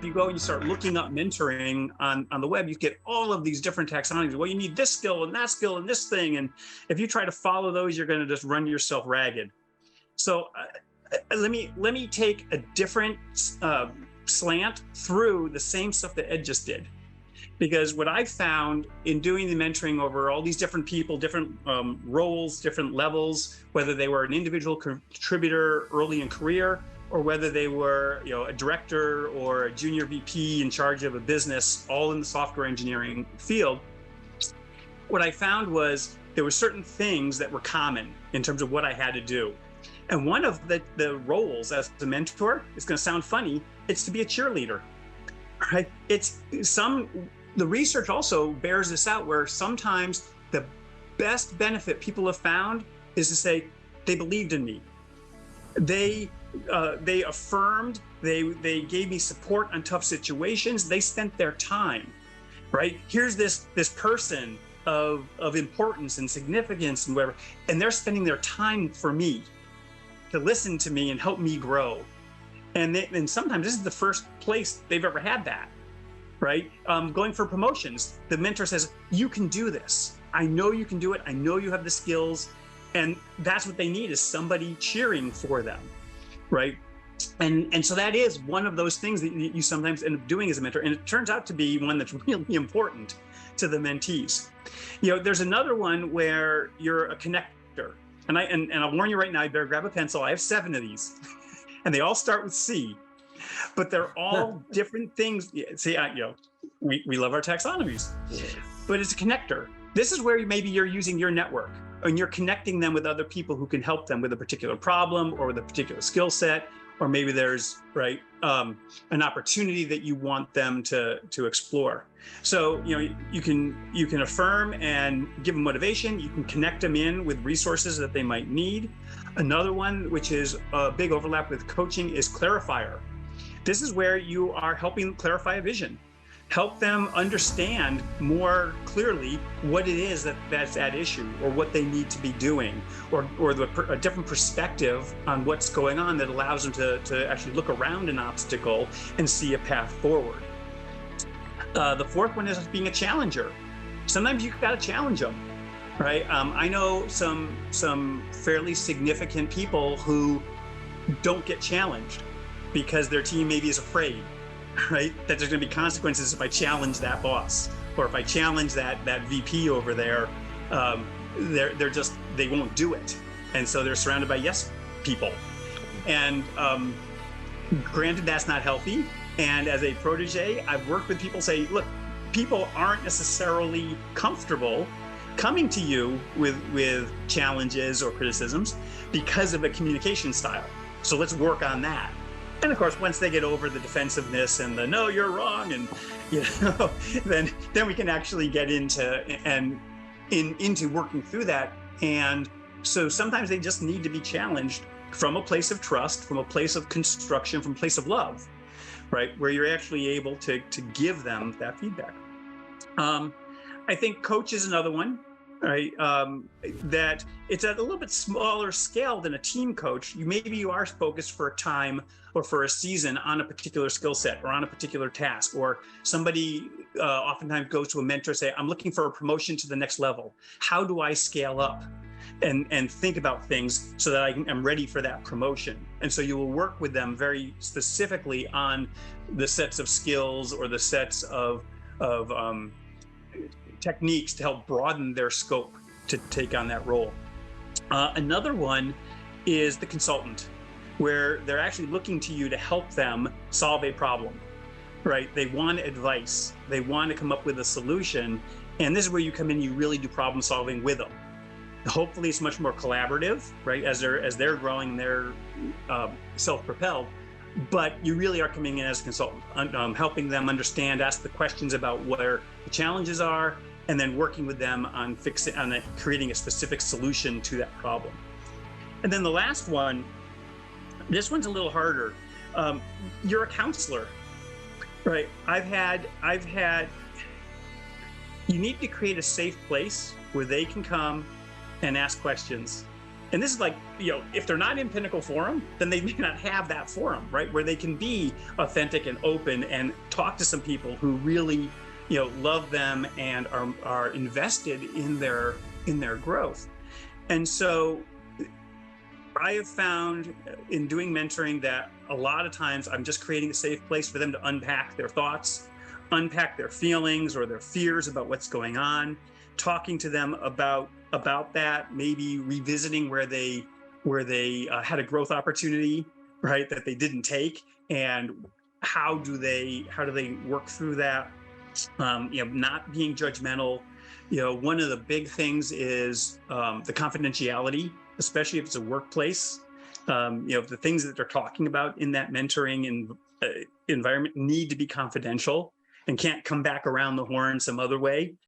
you go and you start looking up mentoring on the web, you get all of these different taxonomies. Well, you need this skill and that skill and this thing. And if you try to follow those, you're going to just run yourself ragged. So let me take a different slant through the same stuff that Ed just did. Because what I found in doing the mentoring over all these different people, different roles, different levels, whether they were an individual contributor early in career, or whether they were, a director or a junior VP in charge of a business, all in the software engineering field, what I found was there were certain things that were common in terms of what I had to do. And one of the roles as a mentor, it's going to sound funny, it's to be a cheerleader, right? The research also bears this out, where sometimes the best benefit people have found is to say, they believed in me. They affirmed, they gave me support on tough situations. They spent their time, right? Here's this person of importance and significance and whatever, and they're spending their time for me, to listen to me and help me grow. And sometimes this is the first place they've ever had that. Right? Going for promotions, the mentor says, you can do this. I know you can do it. I know you have the skills. And that's what they need, is somebody cheering for them, right? And so that is one of those things that you sometimes end up doing as a mentor. And it turns out to be one that's really important to the mentees. There's another one where you're a connector. And I'll warn you right now, you better grab a pencil. I have 7 of these and they all start with C. But they're all different things. See, we love our taxonomies, but it's a connector. This is where maybe you're using your network and you're connecting them with other people who can help them with a particular problem or with a particular skill set, or maybe there's an opportunity that you want them to explore. So you can affirm and give them motivation. You can connect them in with resources that they might need. Another one, which is a big overlap with coaching, is clarifier. This is where you are helping clarify a vision, help them understand more clearly what it is that's at issue, or what they need to be doing, or a different perspective on what's going on that allows them to actually look around an obstacle and see a path forward. The fourth one is being a challenger. Sometimes you've got to challenge them, right? I know some fairly significant people who don't get challenged because their team maybe is afraid, right? That there's going to be consequences if I challenge that boss, or if I challenge that VP over there. They won't do it, and so they're surrounded by yes people. And granted, that's not healthy. And as a protege, I've worked with people say, look, people aren't necessarily comfortable coming to you with challenges or criticisms because of a communication style. So let's work on that. And of course, once they get over the defensiveness and the no, you're wrong, and then we can actually get into working through that. And so sometimes they just need to be challenged from a place of trust, from a place of construction, from a place of love, right? Where you're actually able to give them that feedback. I think coach is another one, right? That it's at a little bit smaller scale than a team coach. Maybe you are focused for a time or for a season on a particular skill set or on a particular task, or somebody oftentimes goes to a mentor and say, I'm looking for a promotion to the next level. How do I scale up? And think about things so that I'm ready for that promotion. And so you will work with them very specifically on the sets of skills or the sets of techniques to help broaden their scope to take on that role. Another one is the consultant, where they're actually looking to you to help them solve a problem, right? They want advice. They want to come up with a solution. And this is where you come in, you really do problem solving with them. Hopefully it's much more collaborative, right? As they're growing, they're self-propelled, but you really are coming in as a consultant, helping them understand, ask the questions about where the challenges are, and then working with them on creating a specific solution to that problem. And then the last one, this one's a little harder. You're a counselor, right? You need to create a safe place where they can come and ask questions And this is like, if they're not in Pinnacle Forum, then they may not have that forum, right? Where they can be authentic and open and talk to some people who really, love them and are invested in their growth. And so I have found in doing mentoring that a lot of times I'm just creating a safe place for them to unpack their thoughts, unpack their feelings or their fears about what's going on, talking to them about that, maybe revisiting where they had a growth opportunity, right, that they didn't take, and how do they work through that. Not being judgmental. One of the big things is the confidentiality, especially if it's a workplace. The things that they're talking about in that mentoring environment need to be confidential and can't come back around the horn some other way.